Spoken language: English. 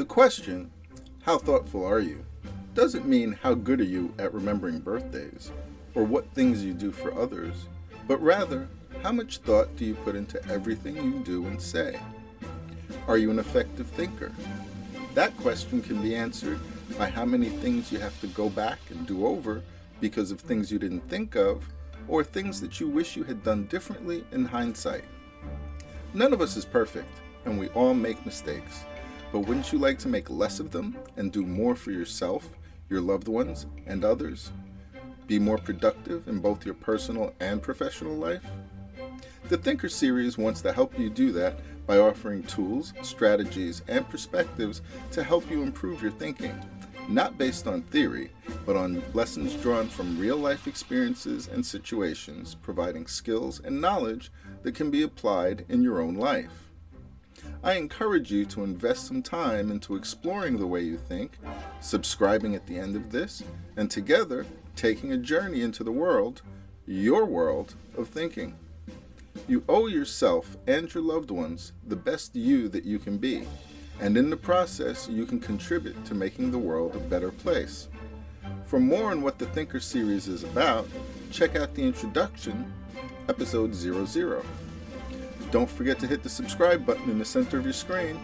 The question, how thoughtful are you, doesn't mean how good are you at remembering birthdays or what things you do for others, but rather, how much thought do you put into everything you do and say? Are you an effective thinker? That question can be answered by how many things you have to go back and do over because of things you didn't think of or things that you wish you had done differently in hindsight. None of us is perfect, and we all make mistakes. But wouldn't you like to make less of them and do more for yourself, your loved ones, and others? Be more productive in both your personal and professional life? The Thinker series wants to help you do that by offering tools, strategies, and perspectives to help you improve your thinking, not based on theory, but on lessons drawn from real-life experiences and situations, providing skills and knowledge that can be applied in your own life. I encourage you to invest some time into exploring the way you think, subscribing at the end of this, and together taking a journey into the world, your world of thinking. You owe yourself and your loved ones the best you that you can be, and in the process you can contribute to making the world a better place. For more on what the Thinker series is about, check out the introduction, episode 00. Don't forget to hit the subscribe button in the center of your screen.